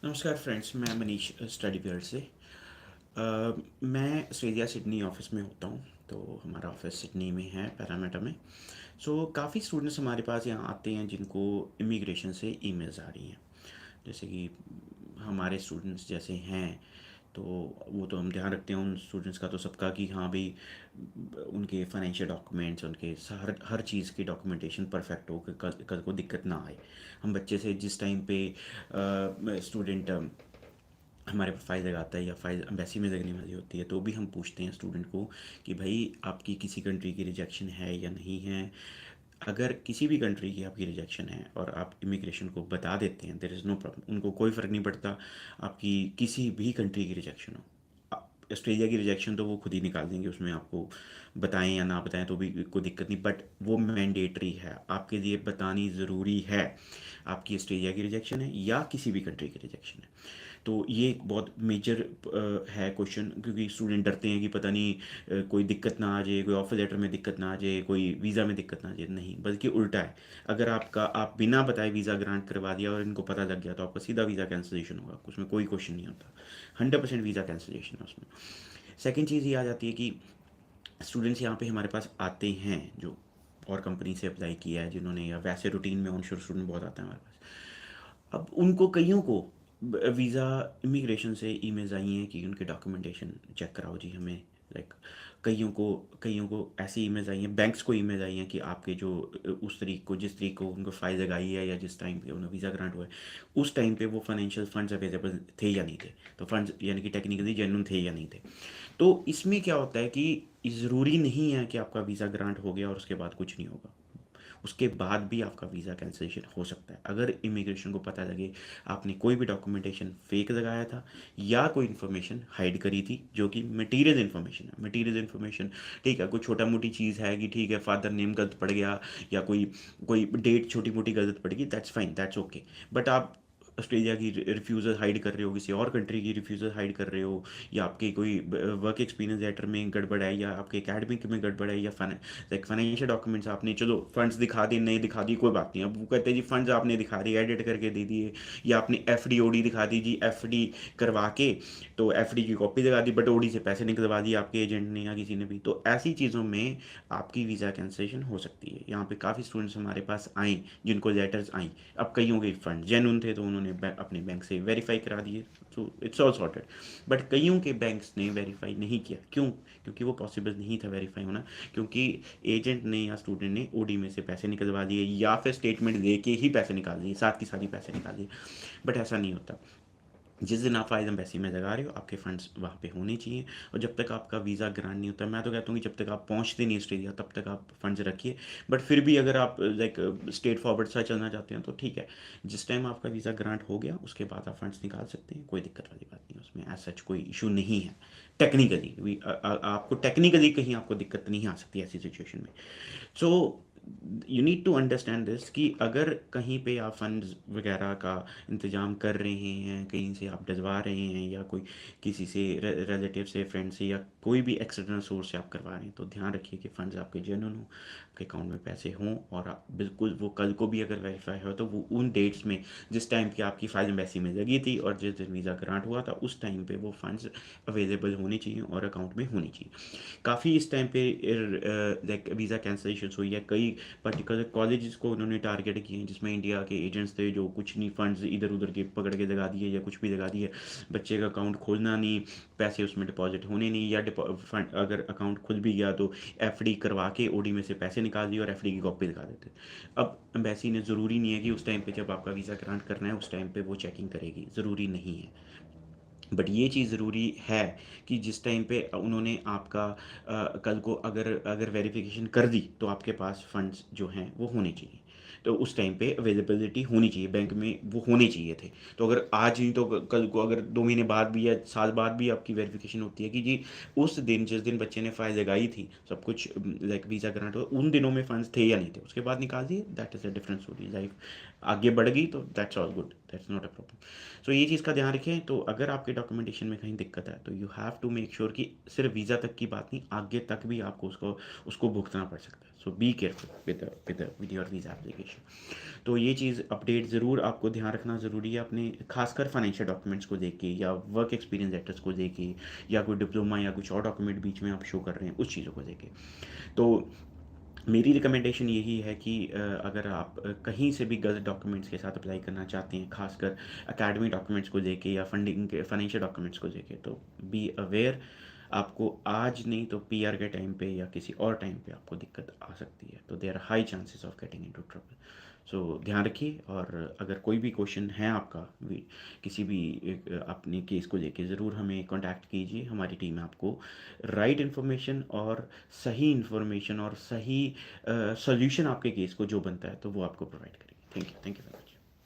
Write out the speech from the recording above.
नमस्कार फ्रेंड्स, मैं Manish study wear से। मैं ऑस्ट्रेलिया सिडनी ऑफिस में होता हूँ। तो हमारा ऑफिस सिडनी में है, पैरामीटर में। काफ़ी स्टूडेंट्स हमारे पास यहाँ आते हैं जिनको इमिग्रेशन से ईमेल्स आ रही हैं। जैसे कि हमारे स्टूडेंट्स जैसे हैं, तो वो तो हम ध्यान रखते हैं उन स्टूडेंट्स का, तो सबका कि हाँ भाई उनके फाइनेंशियल डॉक्यूमेंट्स, उनके हर हर चीज़ की डॉक्यूमेंटेशन परफेक्ट हो कि कल कल को दिक्कत ना आए। हम बच्चे से जिस टाइम पे स्टूडेंट हमारे पास फाइल लगाता है या फाइल एम्बेसी में लगने वाली होती है, तो भी हम पूछते हैं स्टूडेंट को कि भाई आपकी किसी कंट्री की रिजेक्शन है या नहीं है। अगर किसी भी कंट्री की आपकी रिजेक्शन है और आप इमिग्रेशन को बता देते हैं, देयर इज़ नो प्रॉब्लम, उनको कोई फ़र्क नहीं पड़ता आपकी किसी भी कंट्री की रिजेक्शन हो। ऑस्ट्रेलिया की रिजेक्शन तो वो खुद ही निकाल देंगे, उसमें आपको बताएं या ना बताएं तो भी कोई दिक्कत नहीं, बट वो मैंडेटरी है, आपके लिए बतानी ज़रूरी है। आपकी ऑस्ट्रेलिया की रिजेक्शन है या किसी भी कंट्री की रिजेक्शन है, तो ये एक बहुत मेजर है क्वेश्चन, क्योंकि स्टूडेंट डरते हैं कि पता नहीं कोई दिक्कत ना आ जाए, कोई ऑफर लेटर में दिक्कत ना आ जाए, कोई वीज़ा में दिक्कत ना आ जाए। नहीं, बल्कि उल्टा है। अगर आप बिना बताए वीज़ा ग्रांट करवा दिया और इनको पता लग गया, तो आपका सीधा वीज़ा कैंसिलेशन होगा, उसमें कोई क्वेश्चन नहीं होता। 100% वीज़ा कैंसिलेशन है उसमें। सेकेंड चीज़ ये आ जाती है कि स्टूडेंट्स यहाँ पे हमारे पास आते हैं जो और कंपनी से अप्लाई किया है जिन्होंने, या वैसे रूटीन में ऑनशोर स्टूडेंट बहुत आते हैं हमारे पास। अब उनको कईयों को वीज़ा इमिग्रेशन से ईमेल्स आई हैं कि उनके डॉक्यूमेंटेशन चेक कराओ जी हमें। लाइक कईयों को ऐसी ईमेल्स आई हैं, बैंक्स को ईमेल आई हैं कि आपके जो उस तरीक को, जिस तरीक को उनको फाइल लगाई है या जिस टाइम पे उन्हें वीज़ा ग्रांट हुआ है, उस टाइम पे वो फाइनेंशियल फंड्स अवेलेबल थे या नहीं थे। तो फंड्स यानी कि टेक्निकली जेन्युइन थे या नहीं थे। तो इसमें क्या होता है कि ज़रूरी नहीं है कि आपका वीज़ा ग्रांट हो गया और उसके बाद कुछ नहीं होगा। उसके बाद भी आपका वीज़ा कैंसिलेशन हो सकता है अगर इमिग्रेशन को पता लगे आपने कोई भी डॉक्यूमेंटेशन फेक लगाया था या कोई इन्फॉर्मेशन हाइड करी थी जो कि मटीरियल इन्फॉर्मेशन है। मटीरियल इन्फॉर्मेशन ठीक है, कोई छोटा मोटी चीज़ है कि ठीक है फादर नेम गलत पड़ गया या कोई कोई डेट छोटी मोटी गलत पड़ गई, that's fine, that's okay. But आप ऑस्ट्रेलिया की रिफ्यूज़ल हाइड कर रहे हो, किसी और कंट्री की रिफ्यूज़ल हाइड कर रहे हो, या आपके कोई वर्क एक्सपीरियंस लेटर में गड़बड़ है, या आपके एकेडमिक में गड़बड़ है, या लाइक फाइनेंशियल डॉक्यूमेंट्स आपने, चलो फंड्स दिखा दिए, नहीं दिखा दी कोई बात नहीं, अब वो कहते हैं जी फंड्स आपने दिखा दिए, एडिट करके दे दिए, या आपने एफ डी ओ डी दिखा दी जी, एफ डी करवा के तो एफ डी की कॉपी लगा दी, बट ओ डी से पैसे निकलवा दिए आपके एजेंट ने या किसी ने भी, तो ऐसी चीज़ों में आपकी वीज़ा कैंसिलेशन हो सकती है। यहाँ पे काफ़ी स्टूडेंट्स हमारे पास आए जिनको लेटर्स आई। अब कईयों के फंड जेन्युइन थे तो उन्होंने अपने बैंक से वेरीफाई करा दिए, तो इट्स ऑल सॉर्टेड। बट कईयों के बैंक्स ने वेरीफाई नहीं किया, क्यों? क्योंकि वो पॉसिबल नहीं था वेरीफाई होना, क्योंकि एजेंट ने या स्टूडेंट ने ओडी में से पैसे निकलवा दिए या फिर स्टेटमेंट दे के ही पैसे निकाल दिए, साथ के साथ ही पैसे निकाल दिए। बट ऐसा नहीं होता। जिस दिन आप फाइल एम्बेसी में लगा रहे हो, आपके फंड्स वहाँ पे होने चाहिए। और जब तक आपका वीज़ा ग्रांट नहीं होता, मैं तो कहता हूँ कि जब तक आप पहुँचते नहीं ऑस्ट्रेलिया तब तक आप फंड्स रखिए। बट फिर भी अगर आप लाइक स्ट्रेट फॉरवर्ड सा चलना चाहते हैं तो ठीक है, जिस टाइम आपका वीज़ा ग्रांट हो गया उसके बाद आप फंड्स निकाल सकते हैं, कोई दिक्कत वाली बात नहीं है उसमें, एज सच कोई इशू नहीं है। टेक्निकली आपको टेक्निकली कहीं आपको दिक्कत नहीं आ सकती ऐसी सिचुएशन में। So you need to understand this कि अगर कहीं पे आप फंड्स वगैरह का इंतज़ाम कर रहे हैं, कहीं से आप डलवा रहे हैं, या कोई किसी से रिलेटिव से, फ्रेंड से, या कोई भी एक्सटर्नल सोर्स से आप करवा रहे हैं, तो ध्यान रखिए कि फंड्स आपके जेन्युइन हो, आपके अकाउंट में पैसे हों, और आप बिल्कुल वो कल को भी अगर वेरीफाई हो तो वो उन डेट्स में जिस टाइम की आपकी फाइल एम्बेसी में लगी थी और जिस दिन वीज़ा ग्रांट हुआ था उस टाइम पे वो फंड्स अवेलेबल होने चाहिए और अकाउंट में होनी चाहिए। काफ़ी इस टाइम पे लाइक वीज़ा कैंसिलेशन हुई है, कई पर्टिकुलर कॉलेजेस को उन्होंने टारगेट किए हैं जिसमें इंडिया के एजेंट्स थे जो कुछ नहीं, फंड्स इधर उधर के पकड़ के लगा दिए या कुछ भी लगा दिए, बच्चे का अकाउंट खोलना नहीं, पैसे उसमें डिपॉजिट होने नहीं, या फंड अगर अकाउंट खुल भी गया तो एफडी करवा के ओडी में से पैसे निकाल दिए और एफडी की कॉपी दिखा देते। अब एम्बेसी ने, ज़रूरी नहीं है कि उस टाइम पे जब आपका वीज़ा ग्रांट करना है उस टाइम पे वो चेकिंग करेगी, ज़रूरी नहीं है। बट ये चीज़ ज़रूरी है कि जिस टाइम पे उन्होंने आपका कल को अगर अगर वेरिफिकेशन कर दी तो आपके पास फंड्स जो हैं वो होने चाहिए, तो उस टाइम पे अवेलेबिलिटी होनी चाहिए, बैंक में वो होने चाहिए थे। तो अगर आज नहीं तो कल को, अगर 2 महीने बाद भी या साल बाद भी आपकी वेरिफिकेशन होती है कि जी उस दिन जिस दिन बच्चे ने फाइल लगाई थी, सब कुछ लाइक वीज़ा ग्रांट हो, उन दिनों में फंड्स थे या नहीं थे, उसके बाद निकाल दिए, दैट इज़ अ डिफरेंस, होगी लाइफ आगे बढ़ गई तो that's all good. That's not a problem. So ये चीज़ का ध्यान रखें। तो अगर आपके डॉक्यूमेंटेशन में कहीं दिक्कत है तो you have to make sure कि सिर्फ वीज़ा तक की बात नहीं, आगे तक भी आपको उसको उसको भुगतना पड़ सकता है। So be careful with your visa application. तो ये चीज़ अपडेट ज़रूर आपको ध्यान रखना ज़रूरी है अपने, खासकर फाइनेंशियल डॉक्यूमेंट्स को देख के या वर्क एक्सपीरियंस लेटर्स को देख के या कोई डिप्लोमा या कुछ और डॉक्यूमेंट बीच में आप शो कर रहे हैं उस चीज़ों को देख के। तो मेरी रिकमेंडेशन यही है कि अगर आप कहीं से भी गलत डॉक्यूमेंट्स के साथ अप्लाई करना चाहते हैं, खासकर एकेडमिक डॉक्यूमेंट्स को लेके या फंडिंग के फाइनेंशियल डॉक्यूमेंट्स को लेके, तो बी अवेयर। आपको आज नहीं तो पीआर के टाइम पे या किसी और टाइम पे आपको दिक्कत आ सकती है, तो there are high chances of getting into trouble. So ध्यान रखिए। और अगर कोई भी क्वेश्चन है आपका किसी भी अपने केस को लेके, ज़रूर हमें कांटेक्ट कीजिए। हमारी टीम आपको राइट इन्फॉर्मेशन और सही इन्फॉर्मेशन और सही सॉल्यूशन आपके केस को जो बनता है तो वो आपको प्रोवाइड करेगी। Thank you. Thank you.